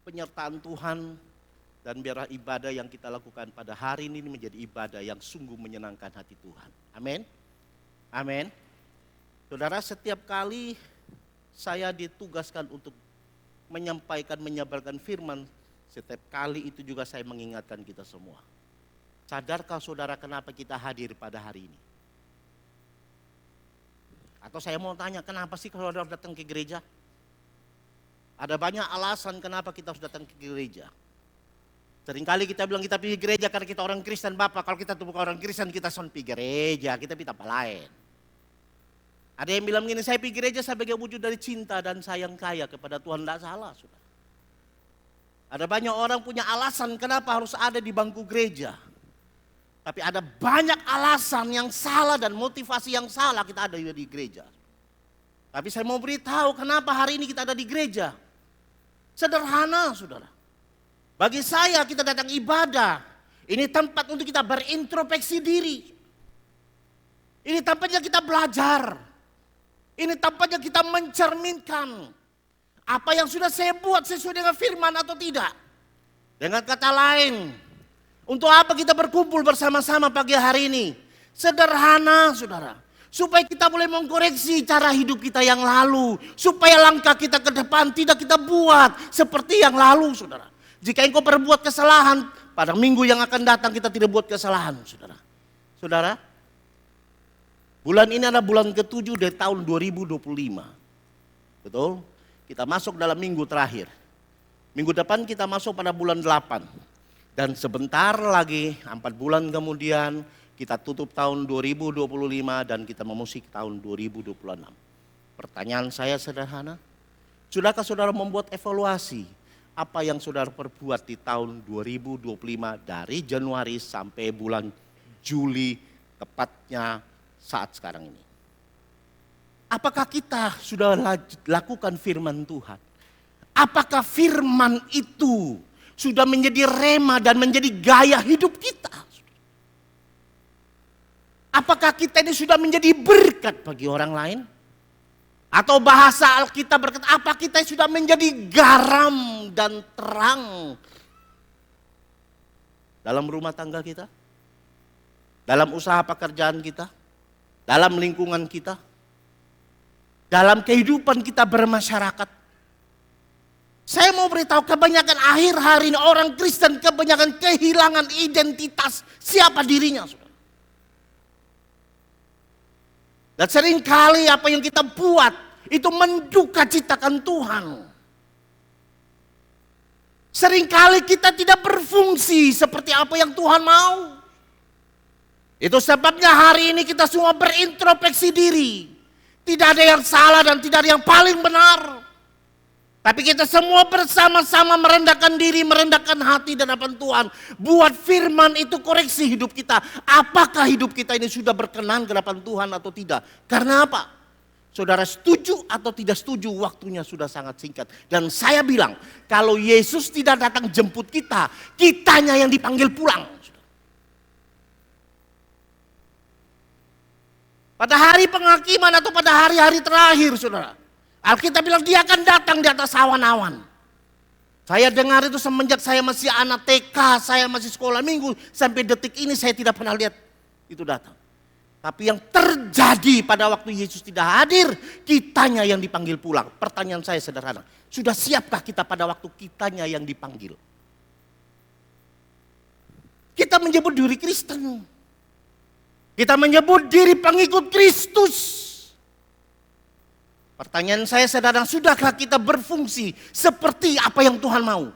penyertaan Tuhan, dan biarlah ibadah yang kita lakukan pada hari ini menjadi ibadah yang sungguh menyenangkan hati Tuhan. Amin. Amin. Saudara, setiap kali saya ditugaskan untuk menyampaikan, menyabarkan firman, setiap kali itu juga saya mengingatkan kita semua. Sadarkah saudara kenapa kita hadir pada hari ini? Atau saya mau tanya, kenapa sih kalau saudara datang ke gereja? Ada banyak alasan kenapa kita harus datang ke gereja. Seringkali kita bilang kita pergi gereja karena kita orang Kristen, Bapak. Kalau kita tuh bukan orang Kristen, kita pergi gereja, kita pinta apa lain. Ada yang bilang gini, saya pergi gereja sebagai wujud dari cinta dan sayang kaya kepada Tuhan. Tidak salah, saudara. Ada banyak orang punya alasan kenapa harus ada di bangku gereja. Tapi ada banyak alasan yang salah dan motivasi yang salah kita ada di gereja. Tapi saya mau beritahu kenapa hari ini kita ada di gereja. Sederhana, saudara. Bagi saya kita datang ibadah. Ini tempat untuk kita berintrospeksi diri. Ini tempatnya kita belajar. Ini tempatnya kita mencerminkan apa yang sudah saya buat sesuai dengan firman atau tidak. Dengan kata lain, untuk apa kita berkumpul bersama-sama pagi hari ini? Sederhana, saudara. Supaya kita boleh mengkoreksi cara hidup kita yang lalu. Supaya langkah kita ke depan tidak kita buat seperti yang lalu, saudara. Jika engkau berbuat kesalahan, pada minggu yang akan datang kita tidak buat kesalahan, saudara. Saudara, bulan ini adalah bulan ke-7 dari tahun 2025. Betul? Kita masuk dalam minggu terakhir. Minggu depan kita masuk pada bulan 8. Dan sebentar lagi, 4 bulan kemudian, kita tutup tahun 2025 dan kita memasuki tahun 2026. Pertanyaan saya sederhana. Sudahkah saudara membuat evaluasi apa yang saudara perbuat di tahun 2025 dari Januari sampai bulan Juli, tepatnya saat sekarang ini? Apakah kita sudah lakukan firman Tuhan? Apakah firman itu sudah menjadi rema dan menjadi gaya hidup kita? Apakah kita ini sudah menjadi berkat bagi orang lain? Atau bahasa Alkitab berkata, apa kita sudah menjadi garam dan terang dalam rumah tangga kita? Dalam usaha pekerjaan kita? Dalam lingkungan kita? Dalam kehidupan kita bermasyarakat? Saya mau beritahu, kebanyakan akhir hari ini orang Kristen kebanyakan kehilangan identitas siapa dirinya. Dan seringkali apa yang kita buat itu mendukacitakan Tuhan. Seringkali kita tidak berfungsi seperti apa yang Tuhan mau. Itu sebabnya hari ini kita semua berintrospeksi diri. Tidak ada yang salah dan tidak ada yang paling benar. Tapi kita semua bersama-sama merendahkan diri, merendahkan hati di hadapan Tuhan. Buat firman itu koreksi hidup kita. Apakah hidup kita ini sudah berkenan ke hadapan Tuhan atau tidak? Karena apa? Saudara setuju atau tidak setuju, waktunya sudah sangat singkat. Dan saya bilang, kalau Yesus tidak datang jemput kita, kitanya yang dipanggil pulang. Pada hari penghakiman atau pada hari-hari terakhir, saudara. Alkitab bilang dia akan datang di atas awan-awan. Saya dengar itu semenjak saya masih anak TK, saya masih sekolah minggu, sampai detik ini saya tidak pernah lihat itu datang. Tapi yang terjadi pada waktu Yesus tidak hadir, kitanya yang dipanggil pulang. Pertanyaan saya sederhana, sudah siapkah kita pada waktu kitanya yang dipanggil? Kita menyebut diri Kristen. Kita menyebut diri pengikut Kristus. Pertanyaan saya sederhana, sudahkah kita berfungsi seperti apa yang Tuhan mau?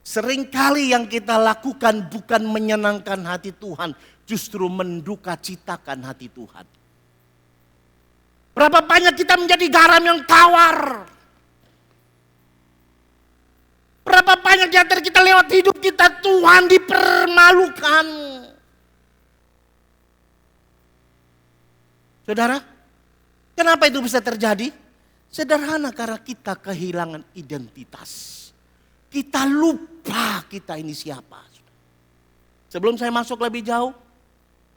Seringkali yang kita lakukan bukan menyenangkan hati Tuhan, justru mendukacitakan hati Tuhan. Berapa banyak kita menjadi garam yang tawar? Berapa banyak di antara kita lewat hidup kita Tuhan dipermalukan? Saudara, kenapa itu bisa terjadi? Sederhana, karena kita kehilangan identitas. Kita lupa kita ini siapa. Sebelum saya masuk lebih jauh,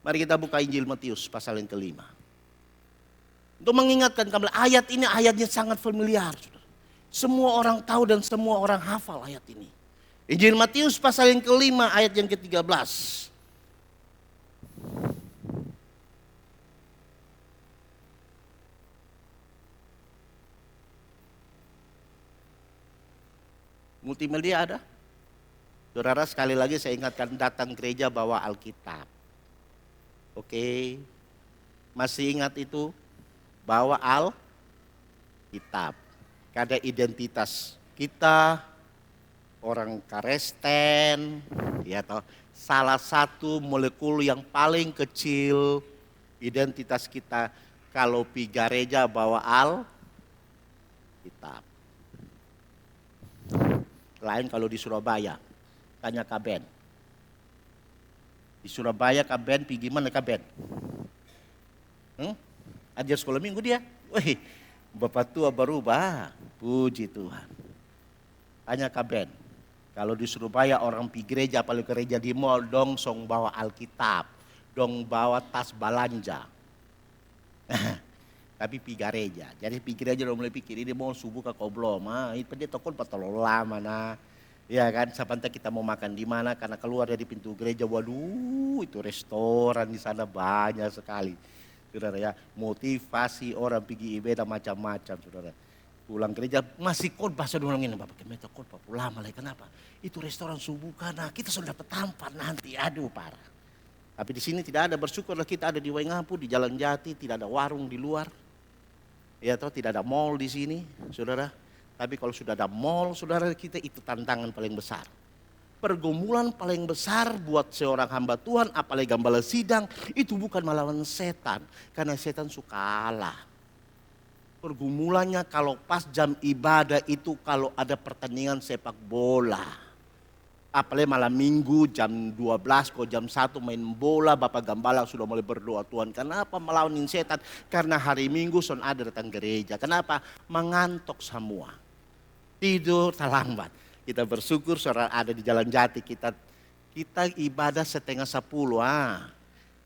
mari kita buka Injil Matius pasal yang ke-5. Untuk mengingatkan kembali, ayat ini ayatnya sangat familiar. Saudara. Semua orang tahu dan semua orang hafal ayat ini. Injil Matius pasal yang kelima ayat yang ke-13. Multimedia ada? Saudara, sekali lagi saya ingatkan, datang gereja bawa Alkitab. Oke, masih ingat itu? Bawa Alkitab. Ada identitas kita, orang Kristen, ya toh. Salah satu molekul yang paling kecil identitas kita kalau pi gereja bawa Alkitab. Lain kalau di Surabaya, tanya Kaben. Di Surabaya Kaben, pergi mana Kaben? Ajar sekolah minggu dia. Wih, Bapak tua berubah, puji Tuhan. Tanya Kaben. Kalau di Surabaya orang pergi gereja, apalagi gereja di mall, dong song bawa Alkitab, dong bawa tas belanja. Tapi pi gereja. Jadi pikir aja udah mulai pikir ini mau subuh ke belum. Itu dia tokon patolo lama nah. Ya kan, sampai kita mau makan di mana karena keluar dari pintu gereja, waduh itu restoran di sana banyak sekali. Saudara ya, motivasi orang pergi ibadah macam-macam saudara. Pulang gereja masih khotbah saudara ini, Bapak kemeto khotbah lama lagi, kenapa? Itu restoran subuh karena kita sudah dapat tampan nanti, aduh parah. Tapi di sini tidak ada, bersyukurlah kita ada di Waingapu, di Jalan Jati, tidak ada warung di luar. Ya toh, tidak ada mall di sini, saudara. Tapi kalau sudah ada mall, saudara, kita itu tantangan paling besar. Pergumulan paling besar buat seorang hamba Tuhan, apalagi gembala sidang, itu bukan melawan setan. Karena setan suka kalah. Pergumulannya kalau pas jam ibadah itu kalau ada pertandingan sepak bola. Apalagi malam minggu jam 12 kok jam 1 main bola, Bapak Gembala sudah mulai berdoa, Tuhan kenapa melawan setan? Karena hari Minggu son ada datang gereja. Kenapa? Mengantuk semua. Tidur terlambat. Kita bersyukur saudara ada di Jalan Jati, kita ibadah 9:30.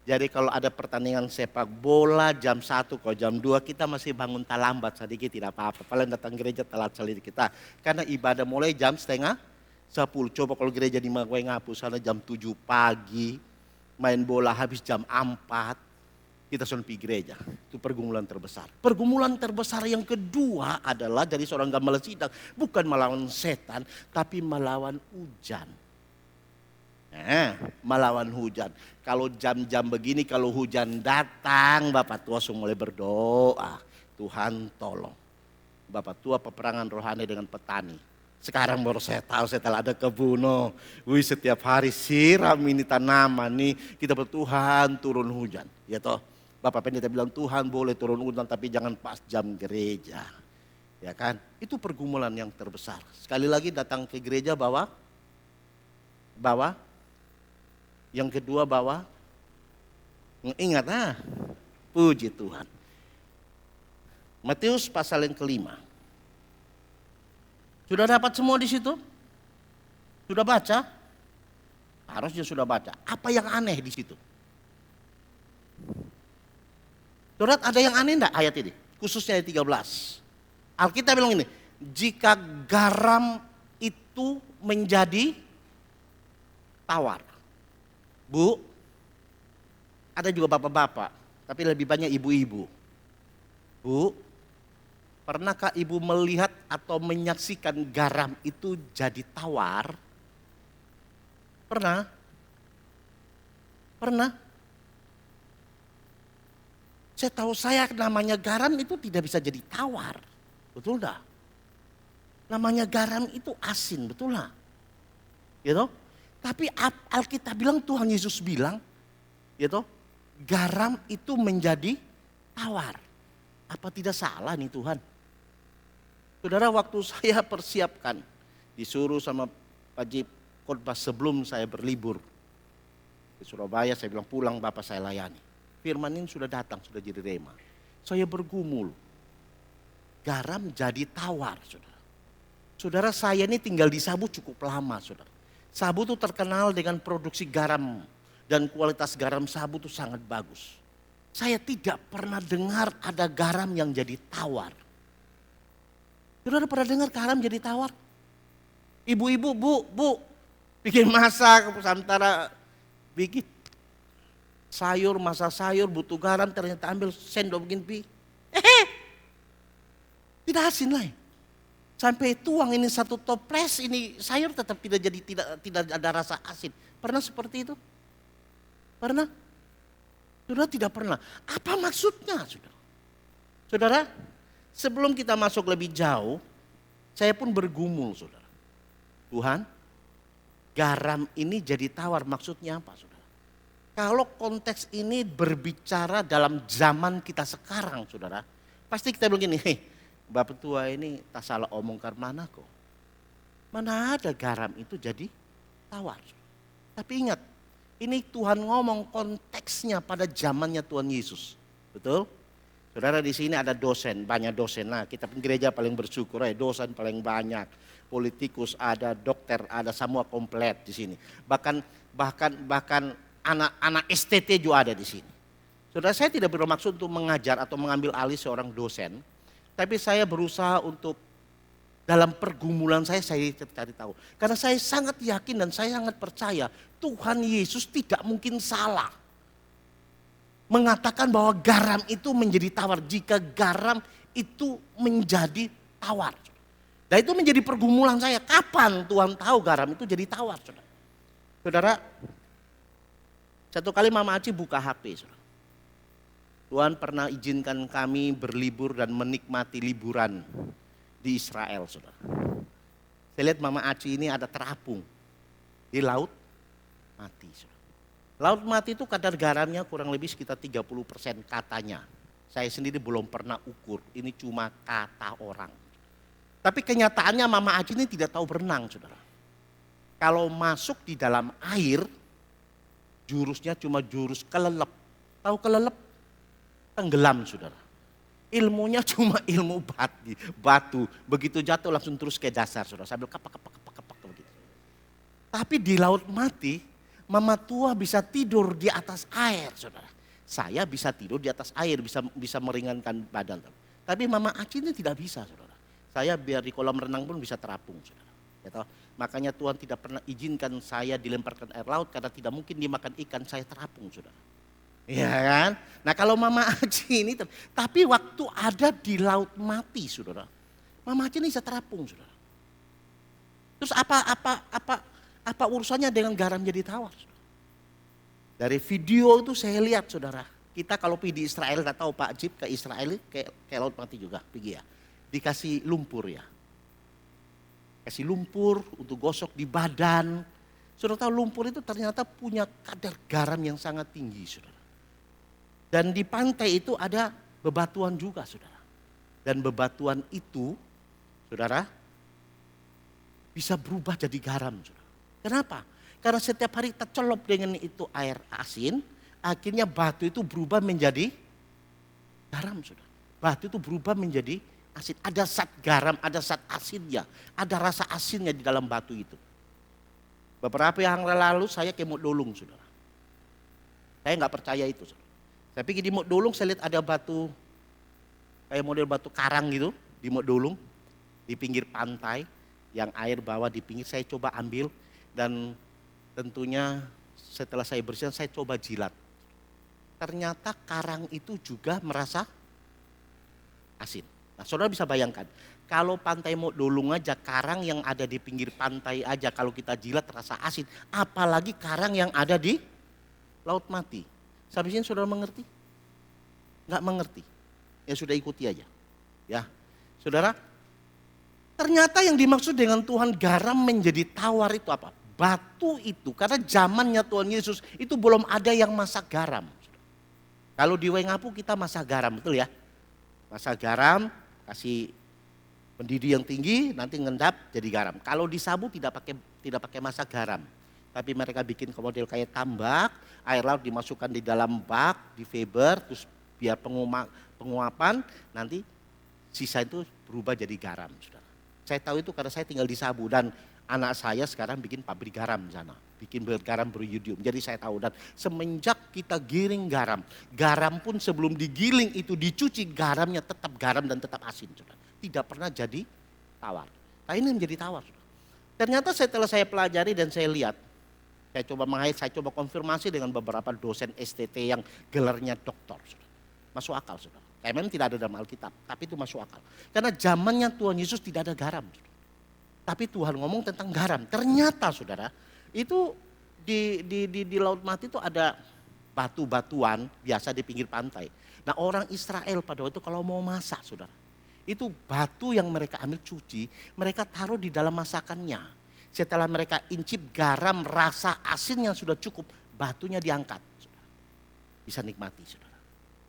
Jadi kalau ada pertandingan sepak bola jam 1 kok jam 2 kita masih bangun terlambat sedikit, tidak apa-apa. Paling datang gereja telat sedikit kita. Karena ibadah mulai jam 9:30. Coba kalau gereja di Waingapu sana jam 7 pagi, main bola habis jam 4, kita sudah pergi gereja. Itu pergumulan terbesar. Pergumulan terbesar yang kedua adalah dari seorang gembala sidang, bukan melawan setan, tapi melawan hujan. Melawan hujan. Kalau jam-jam begini, kalau hujan datang, Bapak tua sudah mulai berdoa, Tuhan tolong. Bapak tua peperangan rohani dengan petani. Sekarang baru saya tahu setelah ada kebun. Setiap hari siram ini tanaman nih. Kita bertuhan turun hujan. Ya toh. Bapak pendeta bilang Tuhan boleh turun hujan tapi jangan pas jam gereja. Ya kan. Itu pergumulan yang terbesar. Sekali lagi datang ke gereja bawa. Yang kedua bawa. Ingat puji Tuhan. Matius pasal yang kelima. Sudah dapat semua di situ? Sudah baca? Harusnya sudah baca. Apa yang aneh di situ? Saudara, ada yang aneh enggak ayat ini? Khususnya ayat 13. Alkitab bilang ini, jika garam itu menjadi tawar. Bu, ada juga bapak-bapak, tapi lebih banyak ibu-ibu. Bu, pernahkah ibu melihat atau menyaksikan garam itu jadi tawar? Pernah? Pernah? Setahu saya namanya garam itu tidak bisa jadi tawar. Betul dah? Namanya garam itu asin, betul lah? Gitu? Tapi Alkitab bilang, Tuhan Yesus bilang, gitu, garam itu menjadi tawar. Apa tidak salah nih Tuhan? Saudara, waktu saya persiapkan, disuruh sama Pak Jip khotbah sebelum saya berlibur di Surabaya, saya bilang pulang Bapak saya layani. Firman ini sudah datang, sudah jadi rema. Saya bergumul, garam jadi tawar, saudara. Saudara, saya ini tinggal di Sabu cukup lama, saudara. Sabu itu terkenal dengan produksi garam dan kualitas garam Sabu itu sangat bagus. Saya tidak pernah dengar ada garam yang jadi tawar. Saudara pernah dengar garam jadi tawar? Ibu-ibu, bu, bikin masak, sementara bikin sayur, masak sayur, butuh garam, ternyata ambil sendok bikin pi. Tidak asin lah. Sampai tuang ini satu toples, ini sayur tetap tidak ada rasa asin. Pernah seperti itu? Pernah? Saudara tidak pernah. Apa maksudnya, saudara? Saudara, sebelum kita masuk lebih jauh, saya pun bergumul, saudara. Tuhan, garam ini jadi tawar, maksudnya apa, saudara? Kalau konteks ini berbicara dalam zaman kita sekarang, saudara, pasti kita bilang gini, Bapak tua ini tak salah omong karena kok. Mana ada garam itu jadi tawar. Tapi ingat, ini Tuhan ngomong konteksnya pada zamannya Tuhan Yesus. Betul? Saudara, di sini ada dosen, banyak dosen. Nah, kita gereja paling bersyukur ya, dosen paling banyak. Politikus ada, dokter ada, semua komplit di sini. Bahkan anak-anak STT juga ada di sini. Saudara, saya tidak bermaksud untuk mengajar atau mengambil alih seorang dosen. Tapi saya berusaha untuk dalam pergumulan saya cari tahu. Karena saya sangat yakin dan saya sangat percaya Tuhan Yesus tidak mungkin salah. Mengatakan bahwa garam itu menjadi tawar. Jika garam itu menjadi tawar. Dan itu menjadi pergumulan saya. Kapan Tuhan tahu garam itu jadi tawar? Saudara, satu kali Mama Aci buka HP. Saudara. Tuhan pernah izinkan kami berlibur dan menikmati liburan di Israel, saudara. Saya lihat Mama Aci ini ada terapung di Laut Mati. Saudara. Laut Mati itu kadar garamnya kurang lebih sekitar 30% katanya. Saya sendiri belum pernah ukur, ini cuma kata orang. Tapi kenyataannya Mama Aci ini tidak tahu berenang, saudara. Kalau masuk di dalam air, jurusnya cuma jurus kelelep. Tahu kelelep? Tenggelam, saudara. Ilmunya cuma ilmu batu. Begitu jatuh langsung terus ke dasar, saudara. Sambil kapak begitu. Tapi di Laut Mati, Mama tua bisa tidur di atas air, saudara. Saya bisa tidur di atas air, bisa meringankan badan. Tapi Mama Aci ini tidak bisa, saudara. Saya biar di kolam renang pun bisa terapung, saudara. Ya toh? Makanya Tuhan tidak pernah izinkan saya dilemparkan air laut karena tidak mungkin dimakan ikan, saya terapung, saudara. Iya kan? Nah kalau Mama Aci ini, tapi waktu ada di Laut Mati, saudara, Mama Aci ini bisa terapung, saudara. Terus apa urusannya dengan garam jadi tawar? Saudara? Dari video itu saya lihat, saudara, kita kalau pergi di Israel, nggak tahu Pak Jib ke Israel, ke Laut Mati juga pergi ya, dikasih lumpur ya, kasih lumpur untuk gosok di badan. Saudara tahu lumpur itu ternyata punya kadar garam yang sangat tinggi, saudara. Dan di pantai itu ada bebatuan juga, saudara. Dan bebatuan itu, saudara, bisa berubah jadi garam, saudara. Kenapa? Karena setiap hari kita celup dengan itu air asin, akhirnya batu itu berubah menjadi garam, saudara. Batu itu berubah menjadi asin. Ada zat garam, ada zat asinnya, ada rasa asinnya di dalam batu itu. Beberapa yang lalu saya ke Modolung, saudara. Saya nggak percaya itu, saudara. Saya pergi di Modolung, saya lihat ada batu, kayak model batu karang gitu, di Modolung, di pinggir pantai, yang air bawah di pinggir, saya coba ambil, dan tentunya setelah saya bersihkan, saya coba jilat. Ternyata karang itu juga merasa asin. Nah saudara bisa bayangkan, kalau pantai Modolung aja, karang yang ada di pinggir pantai aja, kalau kita jilat terasa asin, apalagi karang yang ada di Laut Mati. Sampai sini saudara mengerti? Enggak mengerti. Ya sudah ikuti aja. Ya. Saudara, ternyata yang dimaksud dengan Tuhan garam menjadi tawar itu apa? Batu itu, karena zamannya Tuhan Yesus itu belum ada yang masak garam. Kalau di Wengapu kita masak garam, betul ya? Masak garam, kasih mendidih yang tinggi, nanti ngendap jadi garam. Kalau di Sabu tidak pakai masak garam. Tapi mereka bikin model kayak tambak, air laut dimasukkan di dalam bak, di Weber, terus biar penguapan, nanti sisa itu berubah jadi garam, saudara. Saya tahu itu karena saya tinggal di Sabu dan Anak saya sekarang bikin pabrik garam di sana. Bikin garam beriodium. Jadi saya tahu, dan semenjak kita giling garam, garam pun sebelum digiling itu dicuci, garamnya tetap garam dan tetap asin. Saudara. Tidak pernah jadi tawar. Nah ini menjadi tawar. Saudara. Ternyata setelah saya pelajari dan saya lihat, saya coba konfirmasi dengan beberapa dosen STT yang gelarnya doktor. Saudara. Masuk akal, saudara. Memang tidak ada dalam Alkitab, tapi itu masuk akal. Karena zamannya Tuhan Yesus tidak ada garam. Saudara. Tapi Tuhan ngomong tentang garam. Ternyata saudara, itu di Laut Mati itu ada batu-batuan biasa di pinggir pantai. Nah orang Israel pada waktu itu kalau mau masak saudara, itu batu yang mereka ambil cuci, mereka taruh di dalam masakannya. Setelah mereka incip garam rasa asin yang sudah cukup, batunya diangkat. Saudara. Bisa nikmati saudara.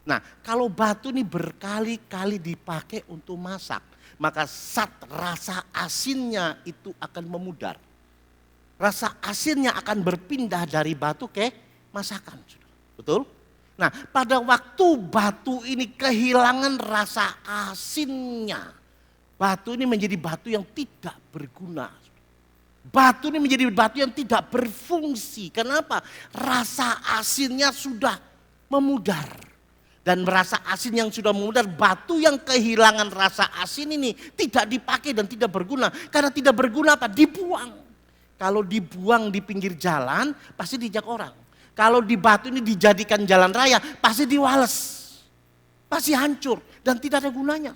Nah kalau batu ini berkali-kali dipakai untuk masak, maka rasa asinnya itu akan memudar. Rasa asinnya akan berpindah dari batu ke masakan. Betul? Nah pada waktu batu ini kehilangan rasa asinnya, batu ini menjadi batu yang tidak berguna. Batu ini menjadi batu yang tidak berfungsi. Kenapa? Rasa asinnya sudah memudar. Dan rasa asin yang sudah memudar, batu yang kehilangan rasa asin ini tidak dipakai dan tidak berguna. Karena tidak berguna apa? Dibuang. Kalau dibuang di pinggir jalan, pasti dijak orang. Kalau di batu ini dijadikan jalan raya, pasti diwales. Pasti hancur dan tidak ada gunanya.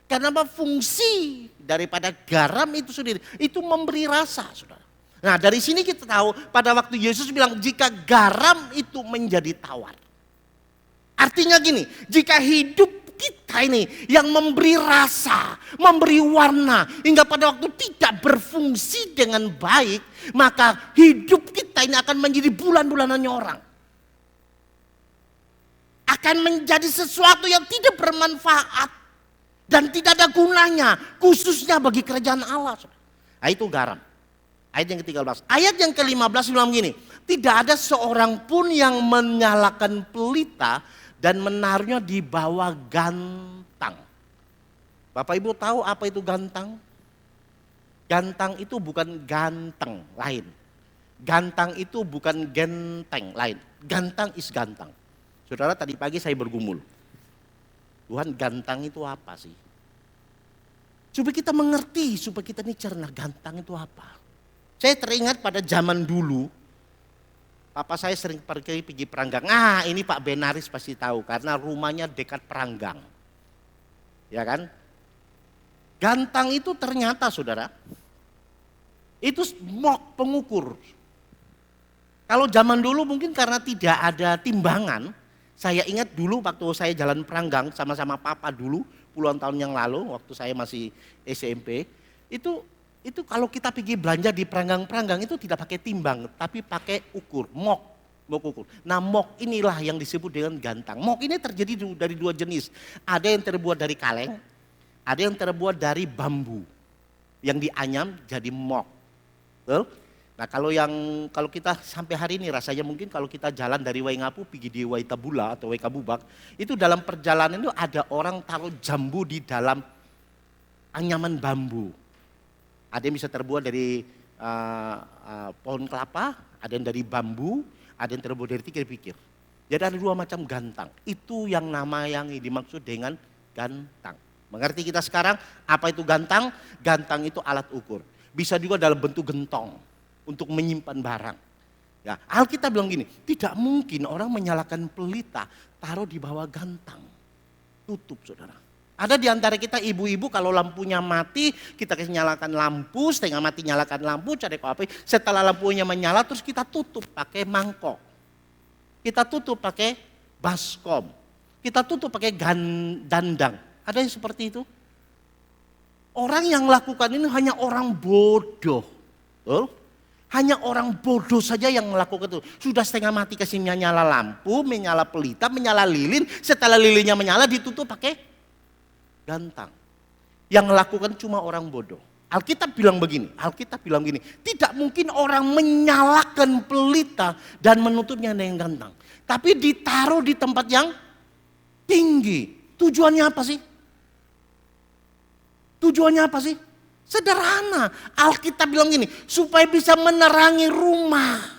Karena apa? Fungsi daripada garam itu sendiri, itu memberi rasa. Saudara. Nah dari sini kita tahu pada waktu Yesus bilang jika garam itu menjadi tawar. Artinya gini, jika hidup kita ini yang memberi rasa, memberi warna, hingga pada waktu tidak berfungsi dengan baik, maka hidup kita ini akan menjadi bulan-bulanannya orang. Akan menjadi sesuatu yang tidak bermanfaat dan tidak ada gunanya, khususnya bagi kerajaan Allah. Nah itu garam. Ayat yang ke-13. Ayat yang ke-15 bilang gini, tidak ada seorang pun yang menyalakan pelita dan menaruhnya di bawah gantang. Bapak Ibu tahu apa itu gantang? Gantang itu bukan ganteng lain. Gantang itu bukan genteng lain. Gantang is gantang. Saudara tadi pagi saya bergumul. Tuhan gantang itu apa sih? Supaya kita mengerti, supaya kita ini cerna gantang itu apa. Saya teringat pada zaman dulu. Papa saya sering pergi peranggang. Nah ini Pak Benaris pasti tahu karena rumahnya dekat peranggang. Ya kan? Gantang itu ternyata saudara, itu mok pengukur. Kalau zaman dulu mungkin karena tidak ada timbangan. Saya ingat dulu waktu saya jalan peranggang sama-sama Papa dulu puluhan tahun yang lalu waktu saya masih SMP. Itu kalau kita pergi belanja di peranggang-peranggang itu tidak pakai timbang, tapi pakai ukur, mok ukur. Nah mok inilah yang disebut dengan gantang. Mok ini terjadi dari dua jenis. Ada yang terbuat dari kaleng, ada yang terbuat dari bambu. Yang dianyam jadi mok. Betul? Nah kalau kita sampai hari ini rasanya mungkin kalau kita jalan dari Waingapu pergi di Waitabula atau Waikabubak, itu dalam perjalanan itu ada orang taruh jambu di dalam anyaman bambu. Ada yang bisa terbuat dari pohon kelapa, ada yang dari bambu, ada yang terbuat dari tikir-pikir. Jadi ada dua macam gantang. Itu yang nama yang dimaksud dengan gantang. Mengerti kita sekarang apa itu gantang? Gantang itu alat ukur. Bisa juga dalam bentuk gentong untuk menyimpan barang. Ya, Alkitab bilang gini, tidak mungkin orang menyalakan pelita taruh di bawah gantang. Tutup saudara. Ada di antara kita ibu-ibu kalau lampunya mati, kita kasih nyalakan lampu, setengah mati nyalakan lampu, cari kopi. Setelah lampunya menyala terus kita tutup pakai mangkok. Kita tutup pakai baskom. Kita tutup pakai dandang. Ada yang seperti itu? Orang yang melakukan ini hanya orang bodoh. Hanya orang bodoh saja yang melakukan itu. Sudah setengah mati kasih menyala lampu, menyala pelita, menyala lilin. Setelah lilinnya menyala ditutup pakai gantang. Yang melakukan cuma orang bodoh. Alkitab bilang begini, tidak mungkin orang menyalakan pelita dan menutupnya dengan gantang. Tapi ditaruh di tempat yang tinggi. Tujuannya apa sih? Sederhana. Alkitab bilang gini, supaya bisa menerangi rumah.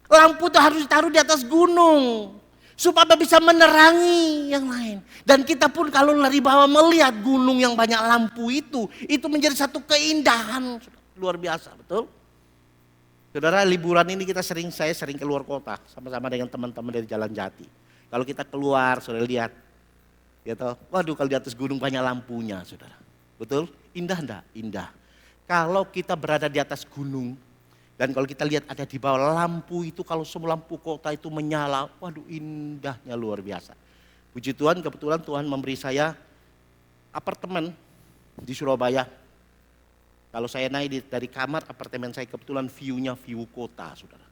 Lampu itu harus ditaruh di atas gunung. Supaya bisa menerangi yang lain. Dan kita pun kalau dari bawah melihat gunung yang banyak lampu itu menjadi satu keindahan. Luar biasa, betul? Saudara, liburan ini saya sering keluar kota. Sama-sama dengan teman-teman dari Jalan Jati. Kalau kita keluar, saudara lihat. Gitu, waduh kalau di atas gunung banyak lampunya, saudara. Betul? Indah enggak? Indah. Kalau kita berada di atas gunung, dan kalau kita lihat ada di bawah lampu itu, kalau semua lampu kota itu menyala, waduh indahnya luar biasa. Puji Tuhan, kebetulan Tuhan memberi saya apartemen di Surabaya. Kalau saya naik dari kamar apartemen saya kebetulan view-nya view kota, saudara.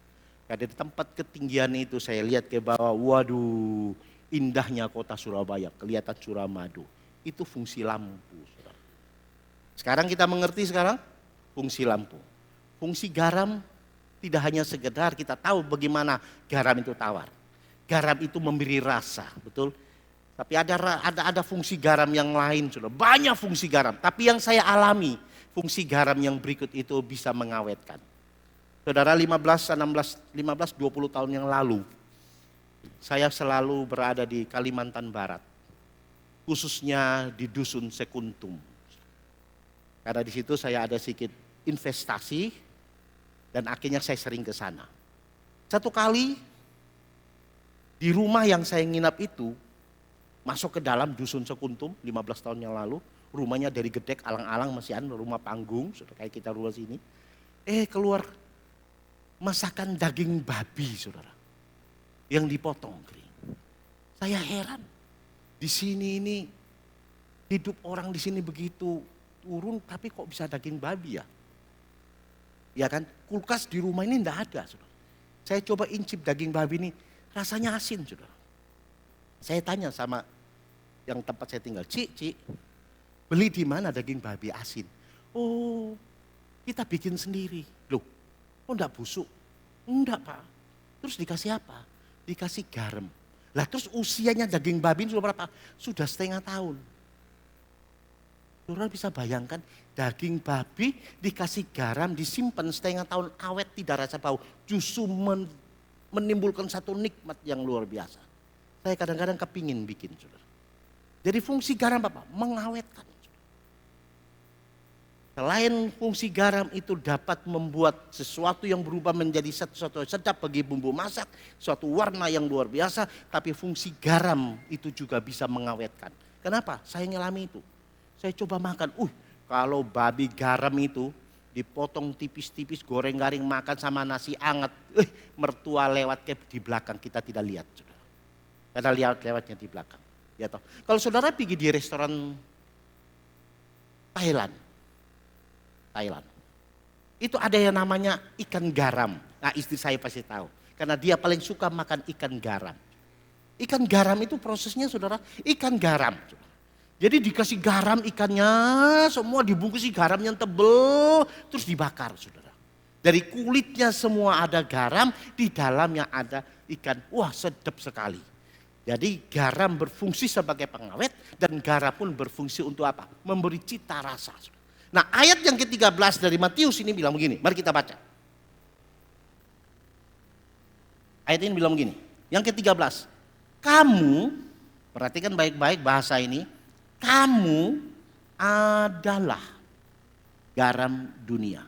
Ada di tempat ketinggian itu saya lihat ke bawah, waduh indahnya kota Surabaya, kelihatan Suramadu. Itu fungsi lampu, saudara. Sekarang kita mengerti fungsi lampu. Fungsi garam tidak hanya sekedar kita tahu bagaimana garam itu tawar. Garam itu memberi rasa, betul? Tapi ada fungsi garam yang lain, saudara. Banyak fungsi garam. Tapi yang saya alami, fungsi garam yang berikut itu bisa mengawetkan. Saudara, 15-20 tahun yang lalu, saya selalu berada di Kalimantan Barat. Khususnya di Dusun Sekuntum. Karena di situ saya ada sedikit investasi. Dan akhirnya saya sering ke sana. Satu kali di rumah yang saya nginap itu, masuk ke dalam Dusun Sekuntum 15 tahun yang lalu. Rumahnya dari gedek alang-alang masih ada rumah panggung, kayak kita rumah sini. Keluar masakan daging babi, saudara. Yang dipotong kering. Saya heran. Di sini ini hidup orang di sini begitu turun, tapi kok bisa daging babi ya? Ya kan, kulkas di rumah ini enggak ada, saudara. Saya coba incip daging babi ini, rasanya asin, saudara. Saya tanya sama yang tempat saya tinggal, Cik, beli di mana daging babi asin? Oh, kita bikin sendiri. Loh, kok enggak busuk? Enggak, Pak. Terus dikasih apa? Dikasih garam. Lah terus usianya daging babi ini sudah berapa? Sudah setengah tahun. Saudara bisa bayangkan daging babi dikasih garam, disimpan setengah tahun awet tidak rasa bau. Justru menimbulkan satu nikmat yang luar biasa. Saya kadang-kadang kepingin bikin, saudara. Jadi fungsi garam apa? Mengawetkan. Selain fungsi garam itu dapat membuat sesuatu yang berubah menjadi sesuatu sedap bagi bumbu masak, suatu warna yang luar biasa, tapi fungsi garam itu juga bisa mengawetkan. Kenapa? Saya ngalami itu. Saya coba makan, kalau babi garam itu dipotong tipis-tipis, goreng garing makan sama nasi hangat, mertua lewat ke di belakang kita tidak lihat, saudara. Karena lewatnya di belakang. Ya toh. Kalau saudara pergi di restoran Thailand, itu ada yang namanya ikan garam. Nah, istri saya pasti tahu, karena dia paling suka makan ikan garam. Ikan garam itu prosesnya, saudara, ikan garam. Jadi dikasih garam ikannya, semua dibungkusi garam yang tebel, terus dibakar, saudara. Dari kulitnya semua ada garam, di dalamnya ada ikan. Wah, sedap sekali. Jadi garam berfungsi sebagai pengawet dan garam pun berfungsi untuk apa? Memberi cita rasa. Nah, ayat yang ke-13 dari Matius ini bilang begini, mari kita baca. Ayat ini bilang begini, yang ke-13. Kamu, perhatikan baik-baik bahasa ini, kamu adalah garam dunia.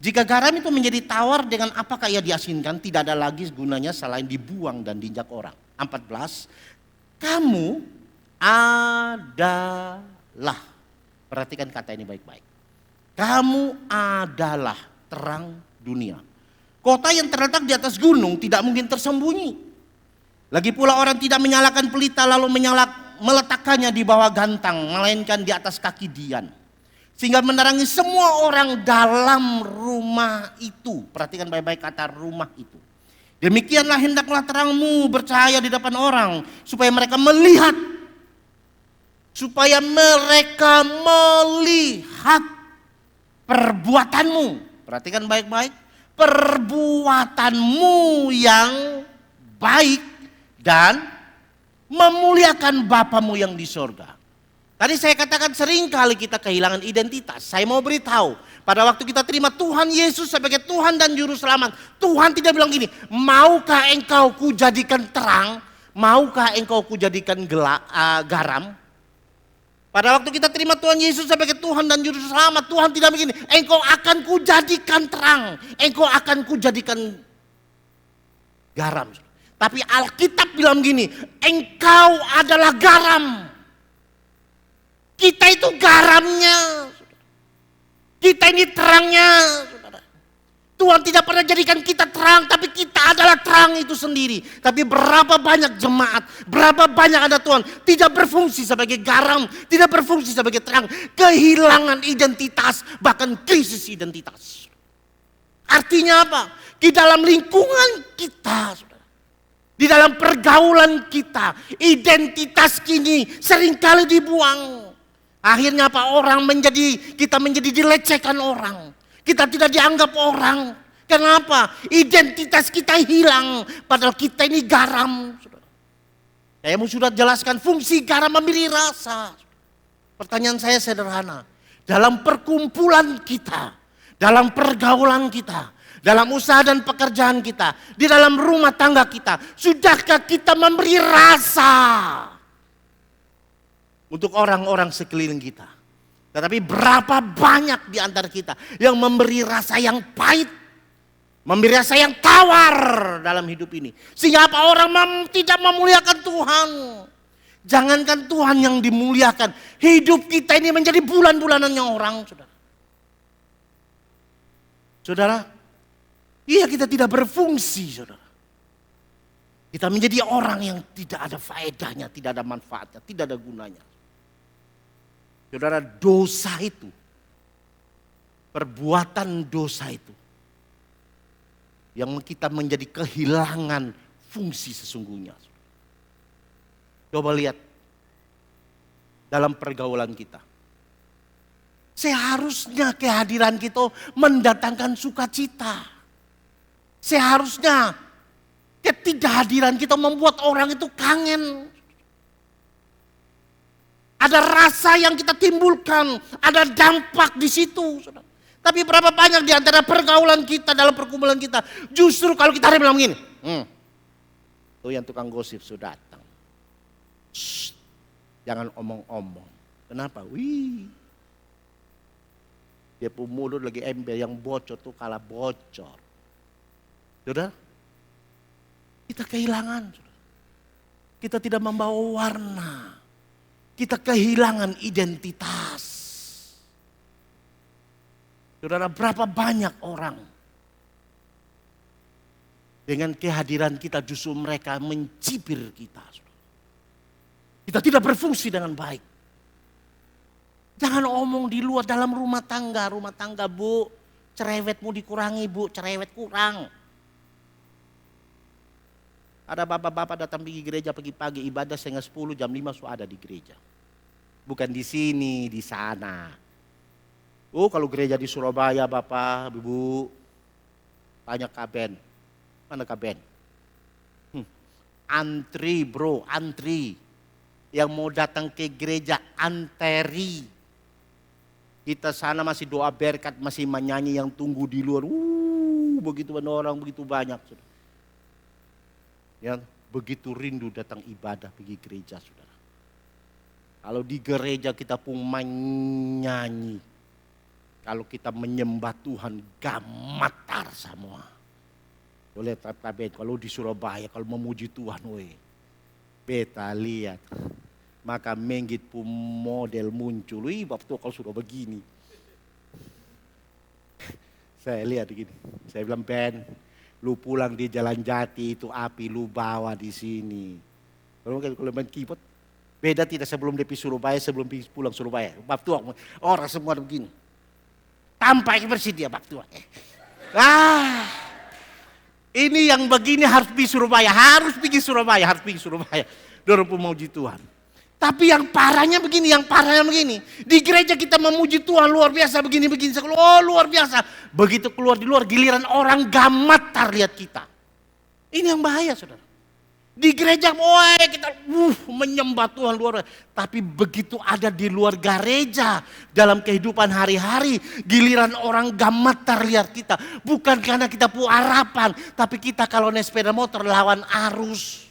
Jika garam itu menjadi tawar, dengan apakah ia diasinkan? Tidak ada lagi gunanya selain dibuang dan diinjak orang. 14. Kamu adalah, perhatikan kata ini baik-baik. Kamu adalah terang dunia. Kota yang terletak di atas gunung tidak mungkin tersembunyi. Lagi pula orang tidak menyalakan pelita lalu meletakkannya di bawah gantang, melainkan di atas kaki dian, sehingga menerangi semua orang dalam rumah itu. Perhatikan baik-baik kata rumah itu. Demikianlah hendaklah terangmu bercahaya di depan orang, supaya mereka melihat perbuatanmu. Perhatikan baik-baik, perbuatanmu yang baik dan memuliakan Bapamu yang di sorga. Tadi saya katakan sering kali kita kehilangan identitas. Saya mau beritahu, pada waktu kita terima Tuhan Yesus sebagai Tuhan dan Juru Selamat, Tuhan tidak bilang gini, maukah engkau kujadikan terang, maukah engkau kujadikan garam. Pada waktu kita terima Tuhan Yesus sebagai Tuhan dan Juru Selamat, Tuhan tidak begini, engkau akan kujadikan terang, engkau akan kujadikan garam. Tapi Alkitab bilang gini, engkau adalah garam. Kita itu garamnya. Kita ini terangnya. Tuhan tidak pernah jadikan kita terang, tapi kita adalah terang itu sendiri. Tapi berapa banyak jemaat, berapa banyak ada Tuhan tidak berfungsi sebagai garam, tidak berfungsi sebagai terang. Kehilangan identitas, bahkan krisis identitas. Artinya apa? Di dalam lingkungan kita, di dalam pergaulan kita, identitas kini seringkali dibuang. Akhirnya apa? Kita menjadi dilecehkan orang. Kita tidak dianggap orang. Kenapa? Identitas kita hilang. Padahal kita ini garam. Saya mau sudah jelaskan fungsi garam memberi rasa. Pertanyaan saya sederhana. Dalam perkumpulan kita, dalam pergaulan kita, dalam usaha dan pekerjaan kita, di dalam rumah tangga kita, sudahkah kita memberi rasa untuk orang-orang sekeliling kita? Tetapi berapa banyak di antara kita yang memberi rasa yang pahit, memberi rasa yang tawar dalam hidup ini. Sehingga apa? Orang tidak memuliakan Tuhan. Jangankan Tuhan yang dimuliakan, hidup kita ini menjadi bulan-bulanannya orang, saudara. Saudara, iya kita tidak berfungsi, saudara. Kita menjadi orang yang tidak ada faedahnya, tidak ada manfaatnya, tidak ada gunanya. Saudara, dosa itu, perbuatan dosa itu, yang kita menjadi kehilangan fungsi sesungguhnya. Coba lihat dalam pergaulan kita. Seharusnya kehadiran kita mendatangkan sukacita. Seharusnya ketidakhadiran kita membuat orang itu kangen. Ada rasa yang kita timbulkan, ada dampak di situ. Tapi berapa banyak di antara pergaulan kita, dalam perkumpulan kita, justru kalau kita bilang begini, tuh yang tukang gosip sudah datang. Shh, jangan omong-omong. Kenapa? Dia pun mulut lagi ember, yang bocor tuh kalah bocor. Sudah? Kita kehilangan. Kita tidak membawa warna. Kita kehilangan identitas. Saudara, berapa banyak orang dengan kehadiran kita justru mereka mencibir kita. Kita tidak berfungsi dengan baik. Jangan omong di luar, dalam rumah tangga bu, cerewetmu dikurangi bu, cerewet kurang. Ada bapak-bapak datang pergi gereja pagi-pagi, ibadah setengah 10, jam 5 sudah ada di gereja. Bukan di sini, di sana. Oh, kalau gereja di Surabaya bapak, ibu, tanya Kak Ben. Mana Kak Ben? Antri bro, antri. Yang mau datang ke gereja anteri. Kita sana masih doa berkat, masih menyanyi yang tunggu di luar. Begitu banyak orang, begitu banyak. Yang begitu rindu datang ibadah pergi gereja, saudara. Kalau di gereja kita pun menyanyi, kalau kita menyembah Tuhan gamatar semua. Boleh tapi kalau di Surabaya kalau memuji Tuhan, beta lihat, maka menggit pun model muncul. Waktu kalau sudah begini, saya lihat begini, saya bilang Ben, lu pulang di Jalan Jati itu api lu bawa di sini. Kalau main keyboard, beda tidak sebelum DP Surabaya, sebelum pulang Surabaya. Bab tua, orang semua begini. Tampak bersedia bab tua. Ini yang begini harus pergi Surabaya, harus pergi Surabaya. Dorong memuji Tuhan. Tapi yang parahnya begini, di gereja kita memuji Tuhan luar biasa begini, luar biasa. Begitu keluar di luar, giliran orang gamatar lihat kita. Ini yang bahaya, saudara. Di gereja, woi kita menyembah Tuhan luar biasa. Tapi begitu ada di luar gereja, dalam kehidupan hari-hari, giliran orang gemetar lihat kita. Bukan karena kita punya harapan, tapi kita kalau naik sepeda motor lawan arus.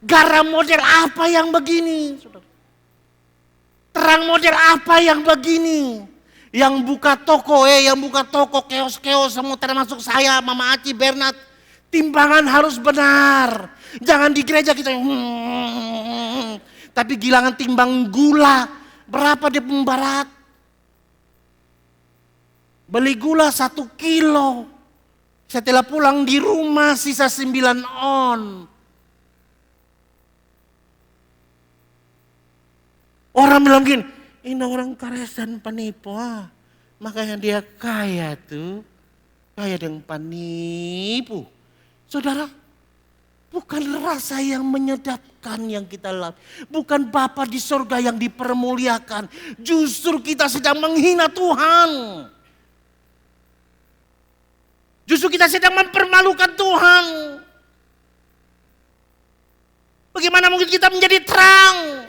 Garam model apa yang begini? Terang model apa yang begini? Yang buka toko, keos-keos, semua termasuk saya, Mama Aci, Bernard. Timbangan harus benar. Jangan di gereja kita tapi gilangan timbang gula. Berapa dia pembarat? Beli gula 1 kilo. Setelah pulang di rumah sisa 9 on. Orang bilang gini, ini orang kares dan penipu. Makanya dia kaya tuh. Kaya dengan penipu. Saudara, bukan rasa yang menyedapkan yang kita lakukan. Bukan Bapa di sorga yang dipermuliakan. Justru kita sedang menghina Tuhan. Justru kita sedang mempermalukan Tuhan. Bagaimana mungkin kita menjadi terang?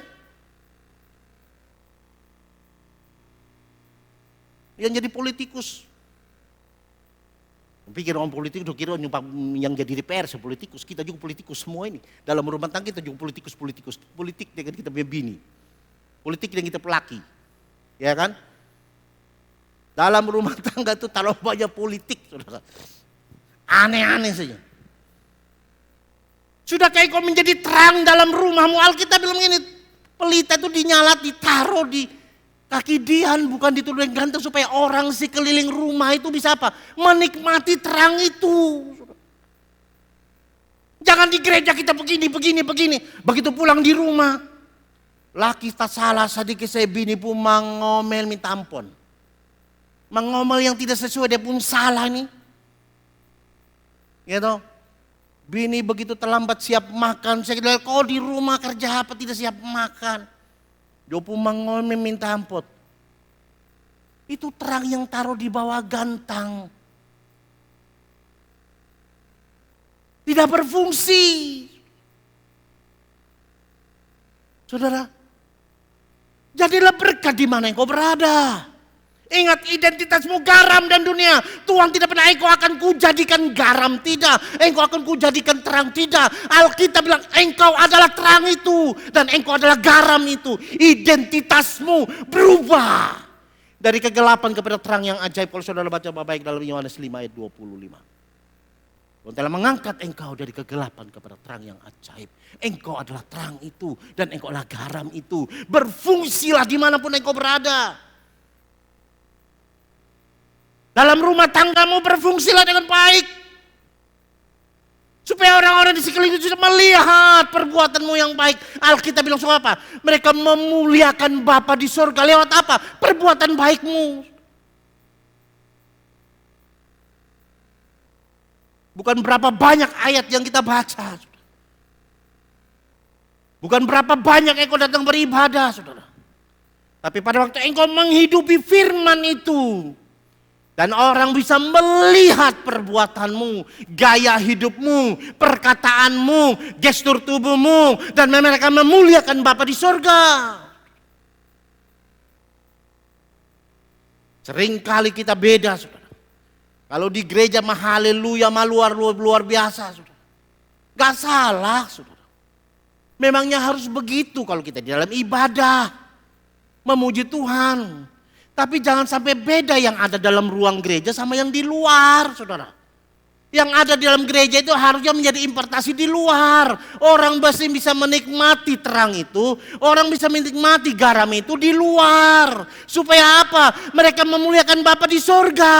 Yang jadi politikus. Pikir orang politik udah kira yang jadi DPR sepolitikus. Kita juga politikus semua ini. Dalam rumah tangga kita juga politikus. Politik dengan kita punya bini. Politik dengan kita pelaki. Ya kan? Dalam rumah tangga itu terlalu banyak politik. Saudara. Aneh-aneh saja. Sudah kayak kau menjadi terang dalam rumahmu. Alkitab bilang ini. Pelita itu dinyalat, ditaruh di kaki Dian, bukan dituduh gantung supaya orang sekeliling rumah itu bisa apa? Menikmati terang itu. Jangan di gereja kita begini. Begitu pulang di rumah. Laki tak salah sedikit saya bini pun mengomel minta ampun. Mengomel yang tidak sesuai dia pun salah nih. Gitu. Bini begitu terlambat siap makan. Saya kira kau di rumah kerja apa tidak siap makan. Dia pun mengomel minta ampun. Itu terang yang taruh di bawah gantang. Tidak berfungsi. Saudara, jadilah berkat di mana engkau berada. Ingat identitasmu garam dan dunia. Tuhan tidak pernah engkau akan kujadikan garam, tidak. Engkau akan kujadikan terang, tidak. Alkitab bilang engkau adalah terang itu. Dan engkau adalah garam itu. Identitasmu berubah. Dari kegelapan kepada terang yang ajaib. Kalau saudara baca baik dalam Yohanes 5 ayat 25. Tuhan telah mengangkat engkau dari kegelapan kepada terang yang ajaib. Engkau adalah terang itu. Dan engkau adalah garam itu. Berfungsilah dimanapun engkau berada. Dalam rumah tanggamu berfungsilah dengan baik. Supaya orang-orang di sekeliling itu melihat perbuatanmu yang baik. Alkitab bilang soal apa? Mereka memuliakan Bapa di surga lewat apa? Perbuatan baikmu. Bukan berapa banyak ayat yang kita baca. Bukan berapa banyak engkau datang beribadah, saudara. Tapi pada waktu engkau menghidupi firman itu. Dan orang bisa melihat perbuatanmu, gaya hidupmu, perkataanmu, gestur tubuhmu. Dan mereka memuliakan Bapa di surga. Seringkali kita beda, saudara. Kalau di gereja mah haleluya, mah luar biasa, saudara. Gak salah, saudara. Memangnya harus begitu kalau kita di dalam ibadah. Memuji Tuhan. Tapi jangan sampai beda yang ada dalam ruang gereja sama yang di luar, saudara. Yang ada di dalam gereja itu harusnya menjadi importasi di luar. Orang pasti bisa menikmati terang itu. Orang bisa menikmati garam itu di luar. Supaya apa? Mereka memuliakan Bapa di sorga.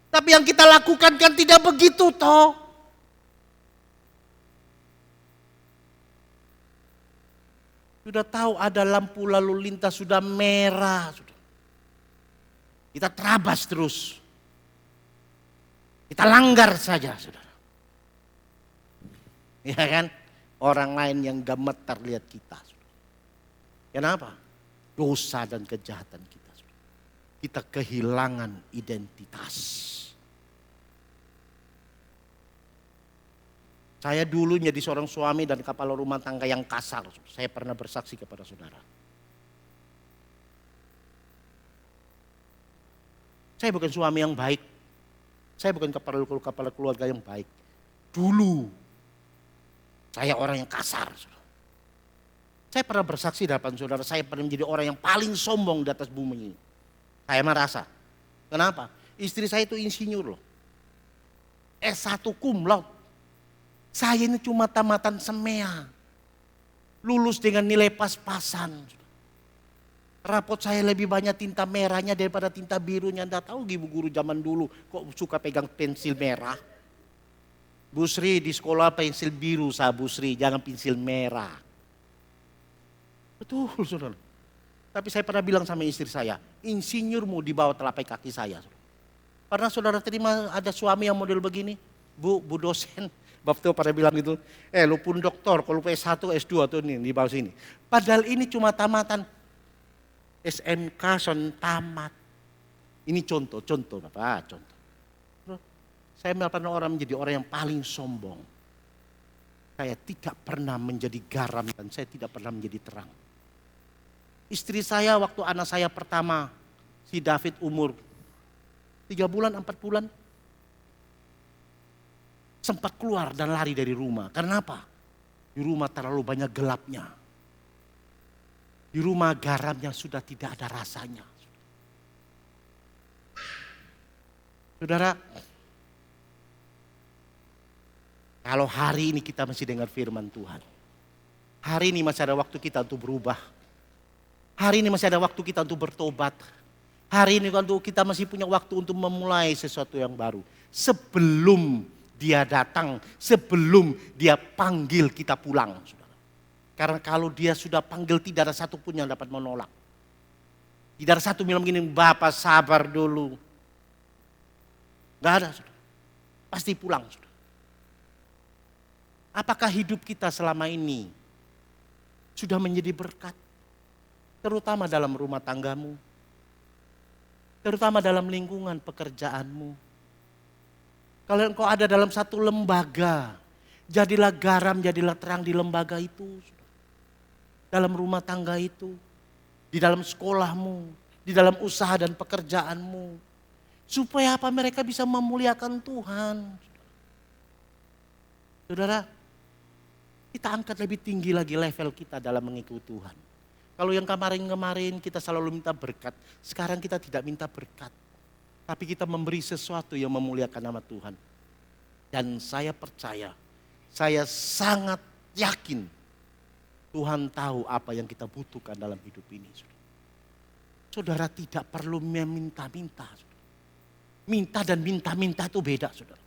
Tapi yang kita lakukan kan tidak begitu toh. Sudah tahu ada lampu lalu lintas sudah merah. Kita terabas terus. Kita langgar saja, saudara. Ya kan? Orang lain yang gemetar lihat kita. Saudara. Kenapa? Dosa dan kejahatan kita. Saudara. Kita kehilangan identitas. Saya dulu jadi seorang suami dan kepala rumah tangga yang kasar. Saya pernah bersaksi kepada saudara. Saya bukan suami yang baik. Saya bukan kepala keluarga yang baik. Dulu saya orang yang kasar. Saya pernah bersaksi di hadapan saudara, saya pernah menjadi orang yang paling sombong di atas bumi ini. Saya merasa. Kenapa? Istri saya itu insinyur loh. S1 cum laude. Saya ini cuma tamatan semea. Lulus dengan nilai pas-pasan. Rapot saya lebih banyak tinta merahnya daripada tinta birunya. Anda tahu ibu guru zaman dulu kok suka pegang pensil merah. Bu Sri di sekolah pensil biru Bu Sri, jangan pensil merah. Betul saudara. Tapi saya pernah bilang sama istri saya, insinyurmu di bawah telapak kaki saya. Pernah saudara terima ada suami yang model begini? Bu dosen. Bapak pada bilang gitu, lu pun doktor, kalau S1, S2 tuh nih di bawah sini. Padahal ini cuma tamatan SMK son tamat. Ini contoh Bapak, contoh. Saya pernah orang menjadi orang yang paling sombong. Saya tidak pernah menjadi garam dan saya tidak pernah menjadi terang. Istri saya waktu anak saya pertama, si David umur 3 bulan, 4 bulan. Sempat keluar dan lari dari rumah. Karena apa? Di rumah terlalu banyak gelapnya. Di rumah garamnya sudah tidak ada rasanya. Saudara, kalau hari ini kita masih dengar firman Tuhan. Hari ini masih ada waktu kita untuk berubah. Hari ini masih ada waktu kita untuk bertobat. Hari ini kita masih punya waktu untuk memulai sesuatu yang baru. Sebelum dia datang, sebelum dia panggil kita pulang. Saudara. Karena kalau dia sudah panggil tidak ada satupun yang dapat menolak. Tidak ada satu bilang begini, Bapak sabar dulu. Gak ada saudara. Pasti pulang saudara. Apakah hidup kita selama ini sudah menjadi berkat? Terutama dalam rumah tanggamu. Terutama dalam lingkungan pekerjaanmu. Kalau engkau ada dalam satu lembaga, jadilah garam, jadilah terang di lembaga itu. Dalam rumah tangga itu, di dalam sekolahmu, di dalam usaha dan pekerjaanmu. Supaya apa? Mereka bisa memuliakan Tuhan. Saudara, kita angkat lebih tinggi lagi level kita dalam mengikuti Tuhan. Kalau yang kemarin-kemarin kita selalu minta berkat, sekarang kita tidak minta berkat. Tapi kita memberi sesuatu yang memuliakan nama Tuhan. Dan saya percaya, saya sangat yakin Tuhan tahu apa yang kita butuhkan dalam hidup ini. Saudara tidak perlu meminta-minta. Minta dan minta-minta itu beda saudara.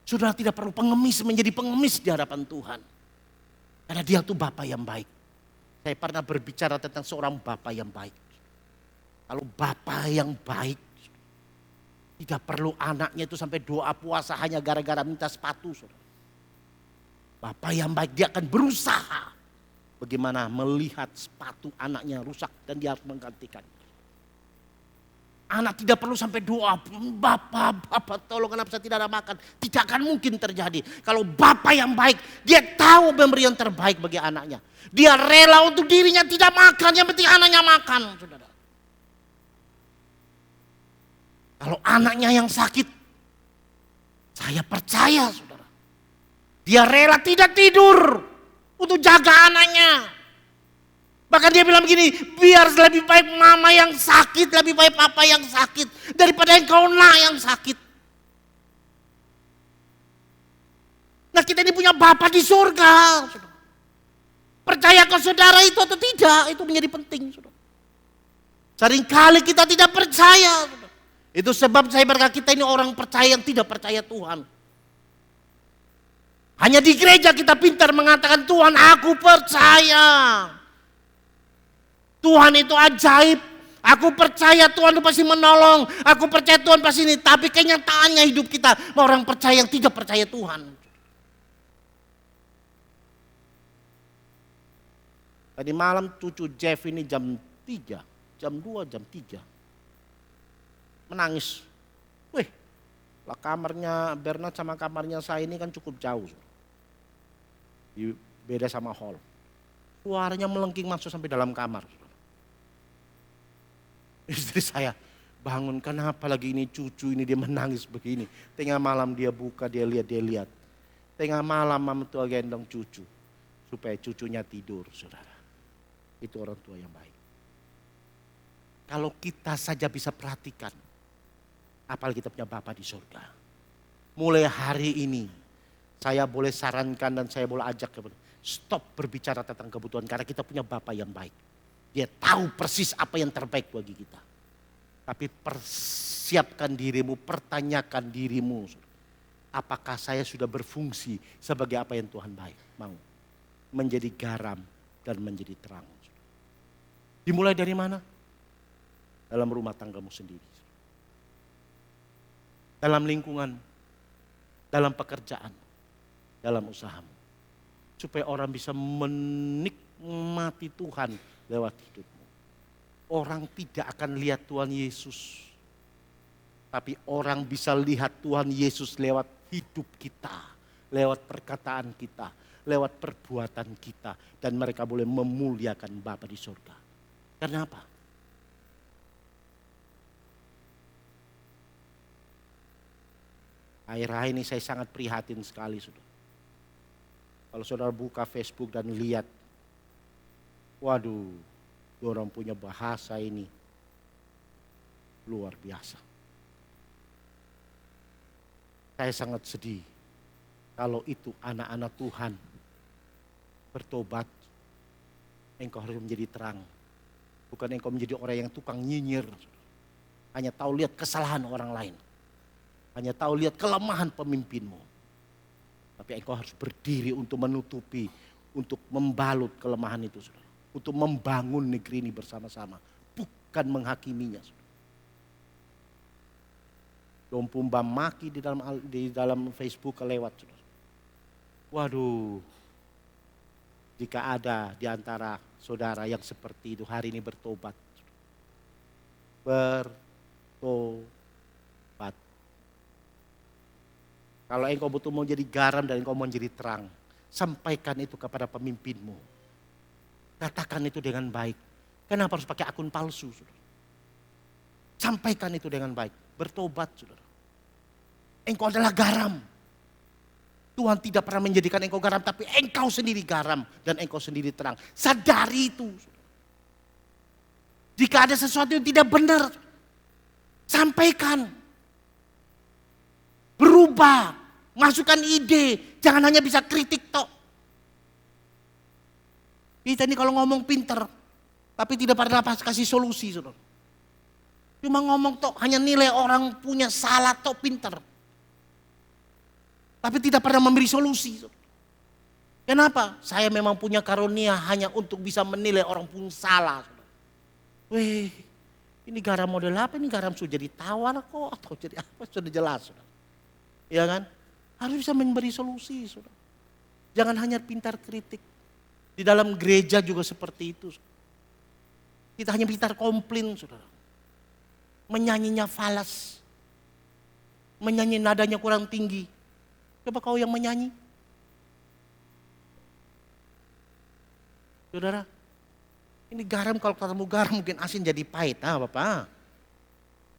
Saudara tidak perlu pengemis menjadi pengemis di hadapan Tuhan. Karena dia itu Bapa yang baik. Saya pernah berbicara tentang seorang Bapa yang baik. Kalau Bapa yang baik, tidak perlu anaknya itu sampai doa puasa hanya gara-gara minta sepatu. Saudara. Bapak yang baik dia akan berusaha bagaimana melihat sepatu anaknya rusak dan dia harus menggantikan. Anak tidak perlu sampai doa, Bapak tolong kenapa saya tidak ada makan. Tidak akan mungkin terjadi. Kalau Bapak yang baik, dia tahu memberi yang terbaik bagi anaknya. Dia rela untuk dirinya tidak makan, yang penting anaknya makan. Saudara. Kalau anaknya yang sakit, saya percaya saudara. Dia rela tidak tidur untuk jaga anaknya. Bahkan dia bilang begini, biar lebih baik mama yang sakit, lebih baik papa yang sakit. Daripada engkau yang sakit. Nah kita ini punya Bapa di surga. Saudara. Percaya ke saudara itu atau tidak, itu menjadi penting. Saudara. Seringkali kita tidak percaya. Saudara. Itu sebab saya berkata kita ini orang percaya yang tidak percaya Tuhan. Hanya di gereja kita pintar mengatakan Tuhan aku percaya. Tuhan itu ajaib. Aku percaya Tuhan itu pasti menolong. Aku percaya Tuhan pasti ini. Tapi kenyataannya hidup kita orang percaya yang tidak percaya Tuhan. Tadi malam cucu Jeff ini jam 3, jam 2, jam 3. Menangis. Wih, lah kamarnya Bernard sama kamarnya saya ini kan cukup jauh. Beda sama hall. Suaranya melengking masuk sampai dalam kamar. Istri saya, bangun, kenapa lagi ini cucu ini dia menangis begini. Tengah malam dia buka, dia lihat. Tengah malam mama tua gendong cucu. Supaya cucunya tidur, saudara. Itu orang tua yang baik. Kalau kita saja bisa perhatikan, apalagi kita punya Bapa di surga. Mulai hari ini, saya boleh sarankan dan saya boleh ajak kepada stop berbicara tentang kebutuhan karena kita punya Bapa yang baik. Dia tahu persis apa yang terbaik bagi kita. Tapi persiapkan dirimu, pertanyakan dirimu. Apakah saya sudah berfungsi sebagai apa yang Tuhan baik mau? Menjadi garam dan menjadi terang. Dimulai dari mana? Dalam rumah tanggamu sendiri. Dalam lingkungan, dalam pekerjaan, dalam usahamu. Supaya orang bisa menikmati Tuhan lewat hidupmu. Orang tidak akan lihat Tuhan Yesus. Tapi orang bisa lihat Tuhan Yesus lewat hidup kita. Lewat perkataan kita. Lewat perbuatan kita. Dan mereka boleh memuliakan Bapa di surga. Karena apa? Akhir-akhir ini saya sangat prihatin sekali, saudara. Kalau saudara buka Facebook dan lihat, waduh, orang punya bahasa ini luar biasa. Saya sangat sedih kalau itu anak-anak Tuhan bertobat, engkau harus menjadi terang. Bukan engkau menjadi orang yang tukang nyinyir, hanya tahu lihat kesalahan orang lain. Hanya tahu lihat kelemahan pemimpinmu. Tapi engkau harus berdiri untuk menutupi, untuk membalut kelemahan itu, saudara. Untuk membangun negeri ini bersama-sama. Bukan menghakiminya, saudara. Dompumba maki di dalam Facebook kelewat, saudara. Waduh, jika ada di antara saudara yang seperti itu hari ini bertobat. Bertobat. Kalau engkau betul mau jadi garam dan engkau mau jadi terang, sampaikan itu kepada pemimpinmu. Katakan itu dengan baik. Kenapa harus pakai akun palsu, saudara? Sampaikan itu dengan baik. Bertobat, saudara. Engkau adalah garam. Tuhan tidak pernah menjadikan engkau garam, tapi engkau sendiri garam dan engkau sendiri terang. Sadari itu. Jika ada sesuatu yang tidak benar, sampaikan. Berubah, masukkan ide, jangan hanya bisa kritik tok. Kita ini kalau ngomong pinter, tapi tidak pernah kasih solusi, saudara. Cuma ngomong tok, hanya nilai orang punya salah tok pinter. Tapi tidak pernah memberi solusi. Saudara. Kenapa? Saya memang punya karunia hanya untuk bisa menilai orang pun salah. Saudara. Weh, ini garam model apa? Ini garam sudah jadi tawar kok atau jadi apa? Sudah jelas, saudara. Ya kan? Harus bisa memberi solusi, saudara. Jangan hanya pintar kritik. Di dalam gereja juga seperti itu. Kita hanya pintar komplain, saudara. Menyanyinya falas. Menyanyi nadanya kurang tinggi. Coba kau yang menyanyi. Saudara, ini garam kalau ketemu garam mungkin asin jadi pahit. Ah, Bapak.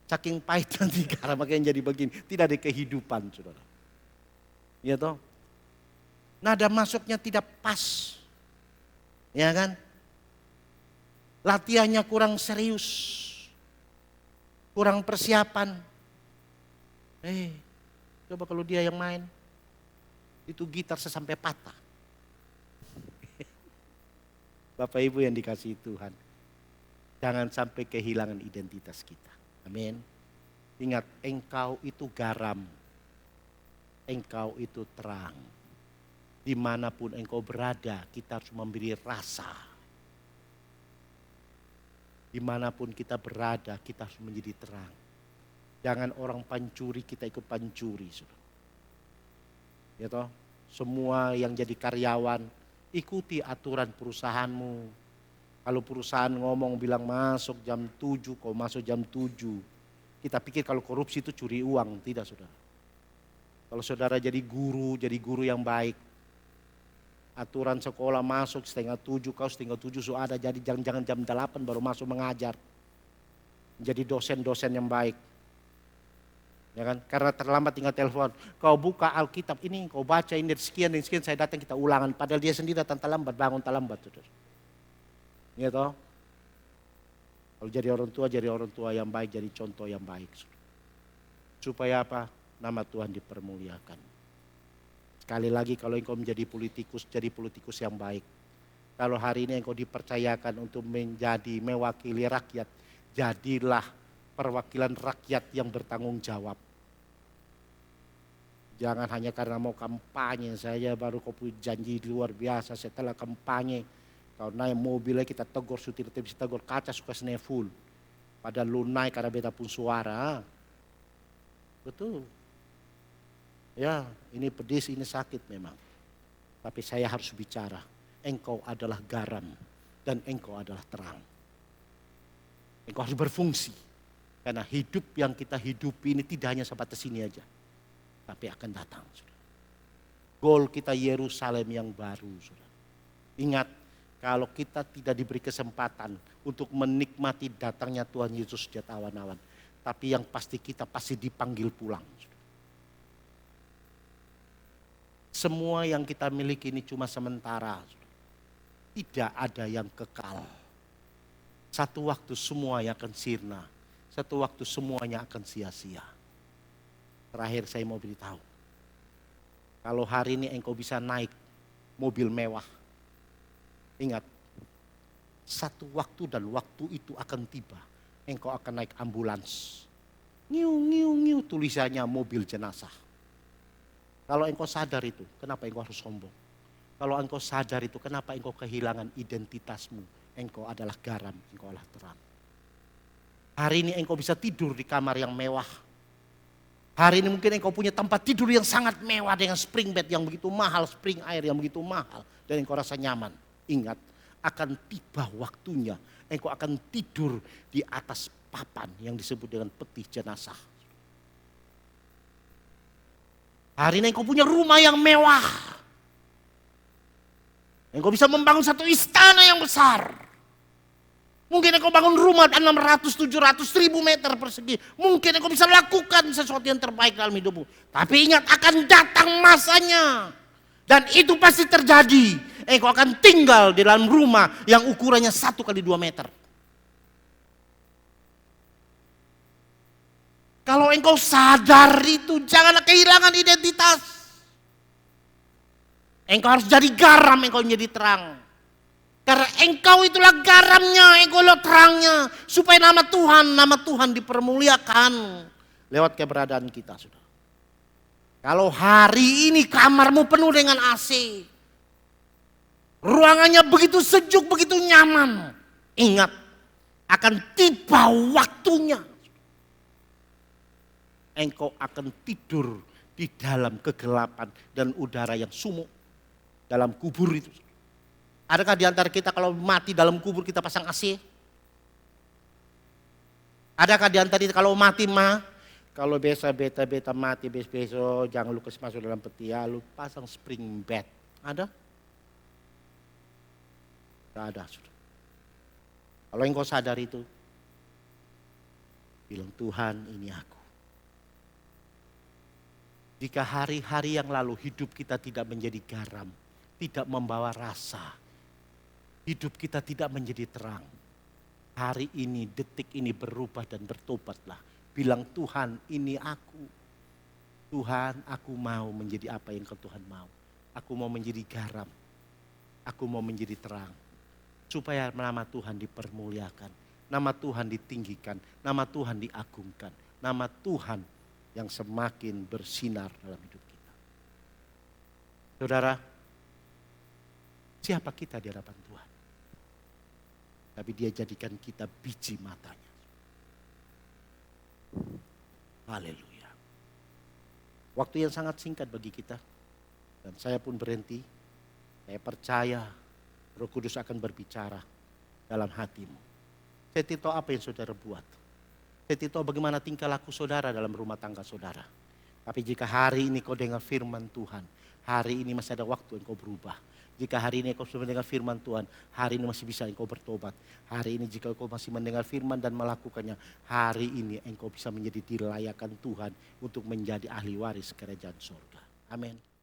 Saking pahit nanti garam makanya jadi begini. Tidak ada kehidupan, saudara. Ya toh? Nada masuknya tidak pas. Ya kan? Latihannya kurang serius. Kurang persiapan. Coba kalau dia yang main. Itu gitar sampai patah. Bapak Ibu yang dikasihi Tuhan. Jangan sampai kehilangan identitas kita. Amin. Ingat, engkau itu garam. Engkau itu terang. Dimanapun engkau berada, kita harus memberi rasa. Dimanapun kita berada, kita harus menjadi terang. Jangan orang pancuri, kita ikut pancuri. Ya toh? Semua yang jadi karyawan, ikuti aturan perusahaanmu. Kalau perusahaan ngomong bilang masuk jam 7, kau masuk jam 7. Kita pikir kalau korupsi itu curi uang, tidak saudara. Kalau saudara jadi guru yang baik. Aturan sekolah masuk 6:30, kau 6:30 sudah ada, jadi jangan jam 8 baru masuk mengajar. Jadi dosen-dosen yang baik. Ya kan? Karena terlambat tinggal telepon. Kau buka Alkitab ini, kau baca ini sekian dan sekian, saya datang kita ulangan. Padahal dia sendiri datang terlambat, bangun terlambat. Ya toh? Kalau jadi orang tua yang baik, jadi contoh yang baik. Supaya apa? Nama Tuhan dipermuliakan. Sekali lagi kalau engkau menjadi politikus, jadi politikus yang baik. Kalau hari ini engkau dipercayakan untuk menjadi mewakili rakyat, jadilah perwakilan rakyat yang bertanggung jawab. Jangan hanya karena mau kampanye saja baru kau punya janji luar biasa. Setelah kampanye kau naik mobilnya kita tegur, sutir bisa tegur, kaca suka seneh full. Padahal lu naik karena beta pun suara. Betul. Ya, ini pedis, ini sakit memang. Tapi saya harus bicara. Engkau adalah garam dan engkau adalah terang. Engkau harus berfungsi. Karena hidup yang kita hidupi ini tidak hanya sebatas ini aja. Tapi akan datang. Saudara. Goal kita Yerusalem yang baru. Saudara. Ingat, kalau kita tidak diberi kesempatan untuk menikmati datangnya Tuhan Yesus di awan-awan. Tapi yang pasti kita pasti dipanggil pulang. Saudara. Semua yang kita miliki ini cuma sementara. Tidak ada yang kekal. Satu waktu semuanya akan sirna. Satu waktu semuanya akan sia-sia. Terakhir saya mau beritahu. Kalau hari ini engkau bisa naik mobil mewah. Ingat. Satu waktu dan waktu itu akan tiba. Engkau akan naik ambulans. Ngiu tulisannya mobil jenazah. Kalau engkau sadar itu, kenapa engkau harus sombong? Kalau engkau sadar itu, kenapa engkau kehilangan identitasmu? Engkau adalah garam, engkau adalah terang. Hari ini engkau bisa tidur di kamar yang mewah. Hari ini mungkin engkau punya tempat tidur yang sangat mewah dengan spring bed yang begitu mahal, spring air yang begitu mahal. Dan engkau rasa nyaman. Ingat, akan tiba waktunya engkau akan tidur di atas papan yang disebut dengan peti jenazah. Hari ini engkau punya rumah yang mewah. Engkau bisa membangun satu istana yang besar. Mungkin engkau bangun rumah 600-700 ribu meter persegi. Mungkin engkau bisa lakukan sesuatu yang terbaik dalam hidupmu. Tapi ingat, akan datang masanya. Dan itu pasti terjadi. Engkau akan tinggal di dalam rumah yang ukurannya 1x2 meter. Kalau engkau sadar itu, janganlah kehilangan identitas. Engkau harus jadi garam, engkau menjadi terang. Karena engkau itulah garamnya, engkau itulah terangnya. Supaya nama Tuhan dipermuliakan lewat keberadaan kita. Saudara. Kalau hari ini kamarmu penuh dengan AC. Ruangannya begitu sejuk, begitu nyaman. Ingat, akan tiba waktunya. Engkau akan tidur di dalam kegelapan dan udara yang sumuk dalam kubur itu. Adakah di antara kita kalau mati dalam kubur kita pasang AC? Adakah di antara kita kalau mati kalau beta mati besok jangan lu kasih masuk dalam peti ya, lu pasang spring bed. Ada? Tidak ada. Sudah. Kalau engkau sadar itu, bilang Tuhan ini aku. Jika hari-hari yang lalu hidup kita tidak menjadi garam, tidak membawa rasa, hidup kita tidak menjadi terang. Hari ini, detik ini berubah dan bertobatlah. Bilang Tuhan ini aku. Tuhan aku mau menjadi apa yang Tuhan mau. Aku mau menjadi garam. Aku mau menjadi terang. Supaya nama Tuhan dipermuliakan. Nama Tuhan ditinggikan. Nama Tuhan diagungkan. Nama Tuhan yang semakin bersinar dalam hidup kita. Saudara, siapa kita di hadapan Tuhan? Tapi dia jadikan kita biji matanya. Haleluya. Waktu yang sangat singkat bagi kita. Dan saya pun berhenti. Saya percaya Roh Kudus akan berbicara dalam hatimu. Saya tidak tahu apa yang saudara buat. Saya tidak tahu bagaimana tingkah laku saudara dalam rumah tangga saudara. Tapi jika hari ini kau dengar firman Tuhan. hari ini masih ada waktu engkau berubah. Jika hari ini engkau sudah mendengar firman Tuhan, hari ini masih bisa engkau bertobat. Hari ini jika engkau masih mendengar firman dan melakukannya, hari ini engkau bisa menjadi dilayakan Tuhan untuk menjadi ahli waris kerajaan surga. Amin.